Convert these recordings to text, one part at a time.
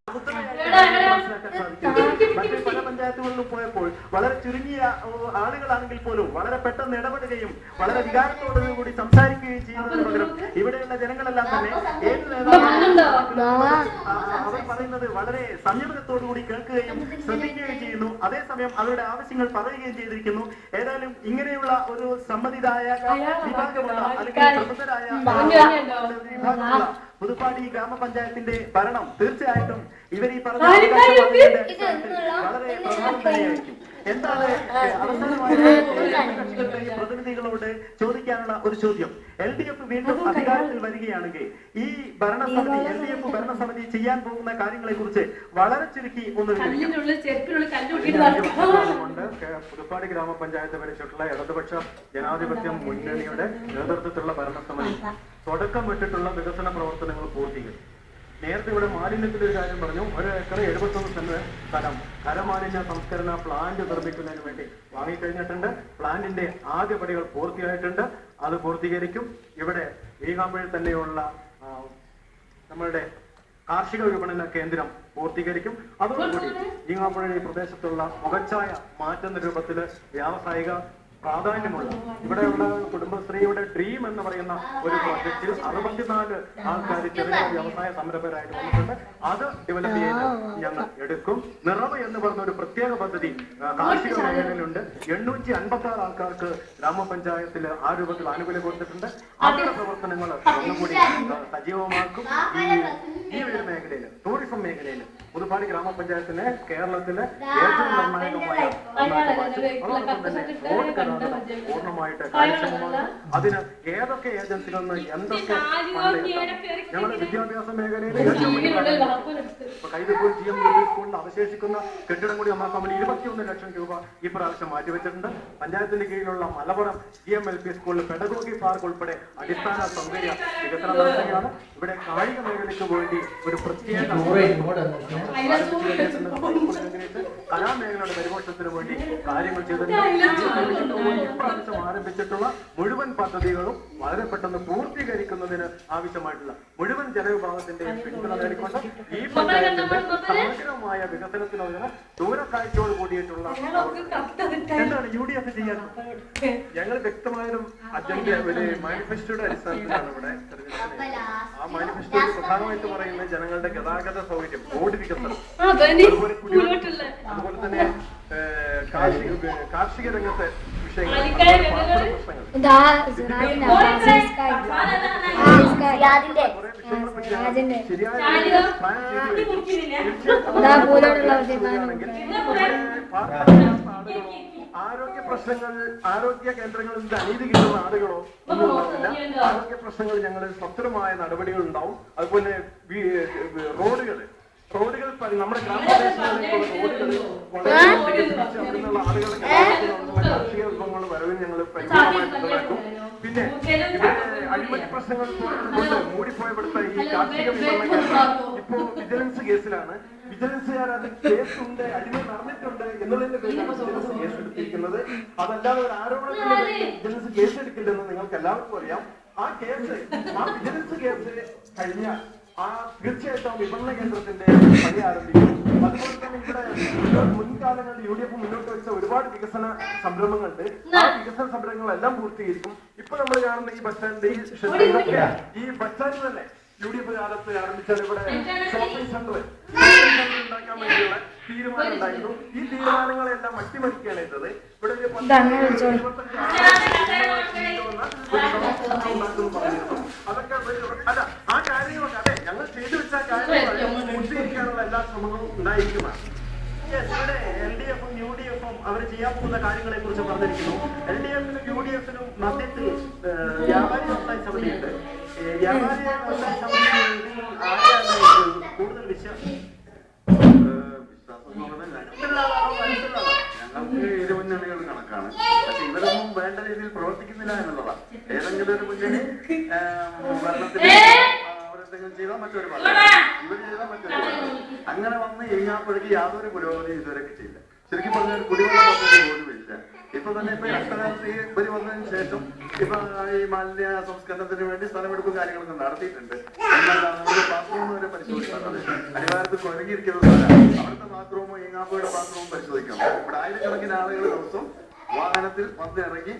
മനസ്സിലാക്കാൻ സാധിക്കുന്നത്. മറ്റ് പല പഞ്ചായത്തുകളിലും പോയപ്പോൾ വളരെ ചുരുങ്ങിയ ആളുകളാണെങ്കിൽ പോലും വളരെ പെട്ടെന്ന് ഇടപെടുകയും വളരെ വികാരത്തോടുകൂടി സംസാരിക്കുകയും ചെയ്യുന്നതിന് പകരം ഇവിടെയുള്ള ജനങ്ങളെല്ലാം തന്നെ ഏത് അവർ പറയുന്നത് വളരെ സംയമനത്തോടുകൂടി കേൾക്കുകയും ശ്രദ്ധിക്കുകയും ചെയ്യുന്നു. അതേസമയം അവരുടെ ആവശ്യങ്ങൾ പറയുകയും ചെയ്തിരിക്കുന്നു. ഏതായാലും ഇങ്ങനെയുള്ള ഒരു സമ്മതിദായ വിഭാഗമുള്ള അല്ലെങ്കിൽ പ്രബുദ്ധരായ വിഭാഗമുള്ള പുതുപ്പാടി ഗ്രാമപഞ്ചായത്തിന്റെ ഭരണം തീർച്ചയായിട്ടും ഇവർ ഈ പറഞ്ഞ വളരെ പ്രധാനം തന്നെയായിരിക്കും. എന്താണ് അവസാനമായി പ്രതിനിധികളോട് ചോദിക്കാനുള്ള ഒരു ചോദ്യം? LDF വീണ്ടും അധികാരത്തിൽ വരികയാണെങ്കിൽ ഈ ഭരണസമിതി LDF ഭരണസമിതി ചെയ്യാൻ പോകുന്ന കാര്യങ്ങളെ കുറിച്ച് വളരെ ചുരുക്കി ഒന്ന് പുതുപ്പാടി ഗ്രാമപഞ്ചായത്ത് ഭരിച്ചിട്ടുള്ള ഇടതുപക്ഷ ജനാധിപത്യ മുന്നണിയുടെ നേതൃത്വത്തിലുള്ള ഭരണസമിതി തുടക്കം വിട്ടിട്ടുള്ള വികസന പ്രവർത്തനങ്ങൾ പൂർത്തീകരിച്ചു. നേരത്തെ ഇവിടെ മാലിന്യത്തിന്റെ ഒരു കാര്യം പറഞ്ഞു. 1 ഏക്കർ 71 സെന്റ് സ്ഥലം ഖരമാലിന്യ സംസ്കരണ പ്ലാന്റ് നിർമ്മിക്കുന്നതിന് വേണ്ടി വാങ്ങിക്കഴിഞ്ഞിട്ടുണ്ട്. പ്ലാന്റിന്റെ ആദ്യപടികൾ പൂർത്തിയായിട്ടുണ്ട്. അത് പൂർത്തീകരിക്കും. ഇവിടെ വീകാമ്പുഴയിൽ തന്നെയുള്ള നമ്മളുടെ കാർഷിക വിപണന കേന്ദ്രം പൂർത്തീകരിക്കും. അതോടുകൂടി വീകാമ്പുഴ ഈ പ്രദേശത്തുള്ള മുഖച്ഛായ മാറ്റുന്ന രൂപത്തില് വ്യാവസായിക പ്രാധാന്യമുള്ള ഇവിടെയുള്ള കുടുംബശ്രീയുടെ ഡ്രീം എന്ന് പറയുന്ന ഒരു പ്രോജക്റ്റിൽ 64 ആൾക്കാർ ചെറിയ വ്യവസായ സംരംഭകരായിട്ട് വന്നിട്ടുണ്ട്. അത് ഡെവലപ്പ് ചെയ്ത് ഞങ്ങൾ എടുക്കും. നിറവ് എന്ന് പറഞ്ഞ ഒരു പ്രത്യേക പദ്ധതി കാർഷിക മേഖലയിലുണ്ട്. 856 ആൾക്കാർക്ക് ഗ്രാമപഞ്ചായത്തിൽ ആ രൂപത്തിൽ ആനുകൂല്യം കൊടുത്തിട്ടുണ്ട്. അവരുടെ പ്രവർത്തനങ്ങൾ ഒന്നുകൂടി സജീവമാക്കും. ഈ ഒരു മേഖലയിൽ ടൂറിസം മേഖലയിൽ പുതുപ്പാടി ഗ്രാമപഞ്ചായത്തിന് കേരളത്തിലെ ഏറ്റവും നിർണായകമായ അതോടൊപ്പം തന്നെ റോഡ് ഗതാഗതം പൂർണ്ണമായിട്ട് കാര്യക്ഷമമാണ്. അതിന് ഏതൊക്കെ ഏജൻസികളിൽ നിന്ന് എന്തൊക്കെ ഞങ്ങളുടെ വിദ്യാഭ്യാസ മേഖലയിൽ കൈതപ്പൂർ GMU സ്കൂളിൽ അവശേഷിക്കുന്ന കെട്ടിടം കൂടി നന്നാക്കാൻ വേണ്ടി 21 ലക്ഷം രൂപ ഈ പ്രാവശ്യം മാറ്റിവെച്ചിട്ടുണ്ട്. പഞ്ചായത്തിന്റെ കീഴിലുള്ള മലപ്പുറം GMLP സ്കൂളിൽ പെഡഗോഗി പാർക്ക് ഉൾപ്പെടെ അടിസ്ഥാന സൗകര്യ വികസനം നടത്തുകയാണ്. ഇവിടെ കായിക മേഖലയ്ക്ക് വേണ്ടി ഒരു പ്രത്യേക കലാമേഖലയുടെ പരിപോഷണത്തിന് വേണ്ടി കാര്യങ്ങൾ ചെയ്തിട്ടുണ്ട്. ഇപ്രാവശ്യം ആരംഭിച്ചിട്ടുള്ള മുഴുവൻ പദ്ധതികളും വളരെ പെട്ടെന്ന് പൂർത്തീകരിക്കുന്നതിന് ആവശ്യമായിട്ടുള്ള മുഴുവൻ ജനവിഭാഗത്തിന്റെ പിന്തുണ നേടിക്കൊണ്ട് ഈ പഞ്ചായത്തിന്റെ സമഗ്രമായ വികസനത്തിനൊരു ദൂരക്കാഴ്ചയോട് കൂടിയിട്ടുള്ള എന്താണ് UDF ചെയ്യാൻ ഞങ്ങൾ വ്യക്തമായൊരു അജണ്ട ഒരു മാനിഫെസ്റ്റോയുടെ അടിസ്ഥാനത്തിലാണ് ഇവിടെ തെരഞ്ഞെടുക്കുന്നത്. ആ മാനിഫെസ്റ്റോയിൽ പ്രധാനമായിട്ട് പറയുന്നത് ജനങ്ങളുടെ ഗതാഗത സൗകര്യം, റോഡ് വികസനം, അതുപോലെ തന്നെ കാർഷിക രംഗത്തെ വിഷയങ്ങൾ, ആരോഗ്യ പ്രശ്നങ്ങൾ, ആരോഗ്യ കേന്ദ്രങ്ങളിൽ അനീതി കിട്ടുന്ന ആളുകളോ ഒന്നും ഉണ്ടാവില്ല. ആരോഗ്യ പ്രശ്നങ്ങൾ ഞങ്ങൾ സ്വതന്ത്രമായ നടപടികൾ ഉണ്ടാവും. അതുപോലെ റോഡുകൾ നമ്മുടെ ഗ്രാമപ്രദേശങ്ങളിലേക്കുള്ള റോഡുകൾ വളരെ അവിടുന്നുള്ള ആളുകളുടെ കാർഷിക വിഭവങ്ങൾ വരവിൽ ഞങ്ങൾ പരിപൂർണമായിട്ടുണ്ടാക്കും. പിന്നെ ഇവിടെ അഴിമതി പ്രശ്നങ്ങൾ കൊണ്ട് മൂടിപ്പോയപ്പെടുത്ത ഈ കാർഷിക വിപണന കേന്ദ്രം ഇപ്പോ വിജിലൻസ് കേസിലാണ്. വിജിലൻസുകാർ അത് കേസുണ്ട്, അഴിമതി നടന്നിട്ടുണ്ട് എന്നുള്ളതിന്റെ പേരിലാണ് വിജിലൻസ് കേസ് എടുത്തിരിക്കുന്നത്. അതല്ലാതെ ഒരു ആരോപണത്തിന്റെ പേരിൽ വിജിലൻസ് കേസ് എടുക്കില്ലെന്ന് നിങ്ങൾക്ക് എല്ലാവർക്കും അറിയാം. ആ വിജിലൻസ് കേസ് കഴിഞ്ഞാൽ തീർച്ചയായിട്ടും വിപണന കേന്ദ്രത്തിന്റെ പണി ആരംഭിക്കും. അതുപോലെ തന്നെ ഇവിടെ മുൻകാലങ്ങളിൽ UDF മുന്നോട്ട് വെച്ച ഒരുപാട് വികസന സംരംഭങ്ങളുണ്ട്. ആ വികസന സംരംഭങ്ങളെല്ലാം പൂർത്തീകരിക്കും. ഇപ്പൊ നമ്മൾ കാണുന്ന ഈ ബസ് സ്റ്റാൻഡ്, ഈ ബസ് സ്റ്റാൻഡ് തന്നെ UDF കാലത്ത് ആരംഭിച്ചാൽ ഇവിടെ ഷോപ്പിംഗ് സെന്റർ ഉണ്ടാക്കാൻ വേണ്ടിയുള്ള തീരുമാനം ഉണ്ടായിരുന്നു. ഈ തീരുമാനങ്ങളെല്ലാം അട്ടിമറിക്കുകയാണ് ചെയ്തത്. ഇവിടെ അതൊക്കെ അല്ല, ആ കാര്യങ്ങളൊക്കെ അതെ ഞങ്ങൾ ചെയ്തു വെച്ച കാര്യങ്ങൾ പൂർത്തീകരിക്കാനുള്ള എല്ലാ ശ്രമങ്ങളും ഉണ്ടായിരിക്കുന്നതാണ്. ഇവിടെ LDF-ഉം UDF-ഉം അവർ ചെയ്യാൻ പോകുന്ന കാര്യങ്ങളെ കുറിച്ച് പറഞ്ഞിരിക്കുന്നു. LDF-നും UDF-നും മധ്യത്തിൽ വ്യാപാരി വ്യവസായ സമിതിയുണ്ട്. വ്യാപാരി വ്യവസായ സമിതിയിൽ ആരെയാണ് കൂടുതൽ വിശ്വാസം? ഞങ്ങൾക്ക് ഇരു മുന്നണികൾ കണക്കാണ്. പക്ഷെ ഇവരൊന്നും വേണ്ട രീതിയിൽ പ്രവർത്തിക്കുന്നില്ല എന്നുള്ളതാണ്. ഏതെങ്കിലും ഒരു മുന്നണി ഭരണത്തിൽ അവരെന്തെങ്കിലും ചെയ്താൽ മറ്റൊരു ഭരണം, ഇവർ ചെയ്താൽ മറ്റൊരു ഭരണം. അങ്ങനെ വന്ന് കഴിഞ്ഞപ്പോഴേക്ക് യാതൊരു പുരോഗതി ഇതുവരെ കിട്ടിയില്ല. ശരിക്കും പറഞ്ഞാൽ കുടിവെള്ള പദ്ധതി പോലും ഇല്ല. ഇപ്പൊ തന്നെ ഇപ്പൊ ഈ ഇവര് വന്നതിന് ശേഷം ഇപ്പൊ ഈ മാലിന്യ സംസ്കരണത്തിന് വേണ്ടി സ്ഥലമെടുപ്പും കാര്യങ്ങളൊക്കെ നടത്തിയിട്ടുണ്ട്. എന്നാൽ നമ്മുടെ ബാത്റൂം വരെ പരിശോധിക്കുന്നത് അനിവാര്യത്തിൽ കുഴങ്ങിയിരിക്കുന്ന സ്ഥലമാണ്. അവിടുത്തെ ബാത്റൂമും ഈങ്ങാപ്പുഴയുടെ ബാത്റൂമും പരിശോധിക്കണം. ഇവിടെ ആയിരക്കണക്കിന് ആളുകൾ ദിവസം വാഹനത്തിൽ വന്നിറങ്ങി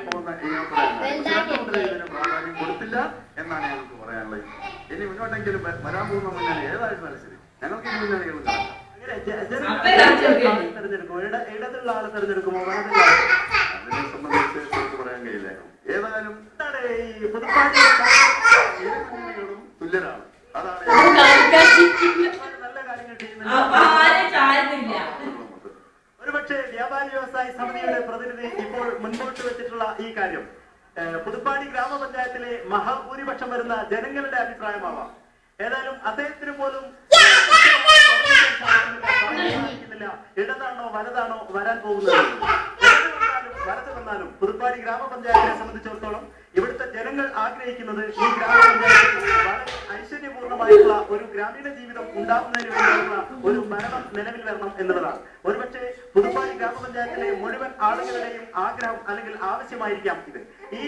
പോകുന്ന ഇതിന് പ്രാധാന്യം കൊടുത്തില്ല എന്നാണ് ഞങ്ങൾക്ക് പറയാനുള്ളത്. ഇനി മുന്നോട്ടെങ്കിലും വരാൻ പോകുന്ന മുന്നണി ഏതായിരുന്നാലും ശരി ഞങ്ങൾക്ക് ഈ മുന്നണികളും കാണാം. ഇടതുള്ള ആളെ തെരഞ്ഞെടുക്കുമോ അതിനെ സംബന്ധിച്ച് പറയാൻ കഴിയില്ല. ഏതായാലും ഈ പുതുപ്പാടി മുന്നണികളും തുല്യരാണ്. അതാണ് നല്ല കാര്യങ്ങൾ ചെയ്യുന്നത്. ഒരുപക്ഷെ വ്യാപാരി വ്യവസായി സമിതിയുടെ പ്രതിനിധി ഇപ്പോൾ മുൻപോട്ട് വെച്ചിട്ടുള്ള ഈ കാര്യം പുതുപ്പാടി ഗ്രാമപഞ്ചായത്തിലെ മഹാഭൂരിപക്ഷം വരുന്ന ജനങ്ങളുടെ അഭിപ്രായമാവാം. ഏതായാലും അദ്ദേഹത്തിന് പോലും ഇടതാണോ വലതാണോ വരാൻ പോകുന്നത്. വലത് വന്നാലും പുതുപ്പാടി ഗ്രാമപഞ്ചായത്തിനെ സംബന്ധിച്ചിടത്തോളം ഇവിടുത്തെ ജനങ്ങൾ ആഗ്രഹിക്കുന്നത് ഈ ഗ്രാമപഞ്ചായത്തിൽ വളരെ ഐശ്വര്യപൂർണമായിട്ടുള്ള ഒരു ഗ്രാമീണ ജീവിതം ഉണ്ടാകുന്നതിന് വേണ്ടിയുള്ള ഒരു ഭരണം നിലവിൽ വരണം എന്നുള്ളതാണ്. ഒരുപക്ഷെ പുതുപ്പാടി ഗ്രാമപഞ്ചായത്തിലെ മുഴുവൻ ആളുകളുടെയും ആഗ്രഹം അല്ലെങ്കിൽ ആവശ്യമായിരിക്കാം ഇത്. ഈ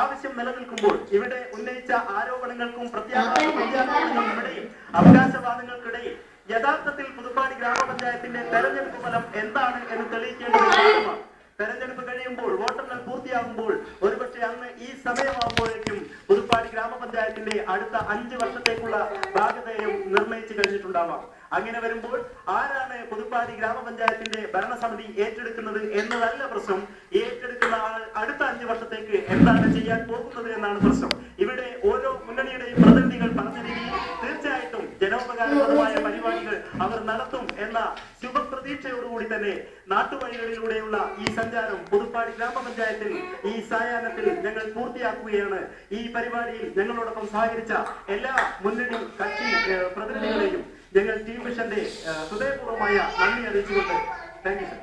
ആവശ്യം നിലനിൽക്കുമ്പോൾ ഇവിടെ ഉന്നയിച്ച ആരോപണങ്ങൾക്കും പ്രത്യാഘാതങ്ങൾക്കിടയിൽ അവകാശവാദങ്ങൾക്കിടയിൽ യഥാർത്ഥത്തിൽ പുതുപ്പാടി ഗ്രാമപഞ്ചായത്തിന്റെ തെരഞ്ഞെടുപ്പ് ഫലം എന്താണ് എന്ന് തെളിയിക്കേണ്ടത്. തെരഞ്ഞെടുപ്പ് കഴിയുമ്പോൾ വോട്ടെണ്ണൽ പൂർത്തിയാകുമ്പോൾ ഒരുപക്ഷെ അന്ന് ഈ സമയമാകുമ്പോഴേക്കും പുതുപ്പാടി ഗ്രാമപഞ്ചായത്തിന്റെ അടുത്ത 5 വർഷത്തേക്കുള്ള ഭാഗധേയം നിർണയിച്ചു കഴിഞ്ഞിട്ടുണ്ടാവാം. അങ്ങനെ വരുമ്പോൾ ആരാണ് പുതുപ്പാടി ഗ്രാമപഞ്ചായത്തിന്റെ ഭരണസമിതി ഏറ്റെടുക്കുന്നത് എന്നതല്ല പ്രശ്നം. ഏറ്റെടുക്കുന്ന ആൾ അടുത്ത 5 വർഷത്തേക്ക് എന്താണ് ചെയ്യാൻ പോകുന്നത് എന്നാണ് പ്രശ്നം. ഇവിടെ ഓരോ മുന്നണിയുടെയും പ്രതിനിധികൾ പറഞ്ഞ രീതിയിൽ തീർച്ചയായിട്ടും ജനോപകാരപ്രദമായ പരിപാടികൾ അവർ നടത്തും എന്ന ശുഭപ്രതീക്ഷയോടുകൂടി തന്നെ നാട്ടുവഴികളിലൂടെയുള്ള ഈ സഞ്ചാരം പുതുപ്പാടി ഗ്രാമപഞ്ചായത്തിൽ ഈ സായാഹ്നത്തിൽ ഞങ്ങൾ പൂർത്തിയാക്കുകയാണ്. ഈ പരിപാടിയിൽ ഞങ്ങളോടൊപ്പം സഹകരിച്ച എല്ലാ മുന്നണി കക്ഷി പ്രതിനിധികളെയും ഞങ്ങൾ ടീം വിഷന്റെ ഹൃദയപൂർവ്വമായ നന്ദി അറിയിച്ചുകൊണ്ട് താങ്ക് യു സർ.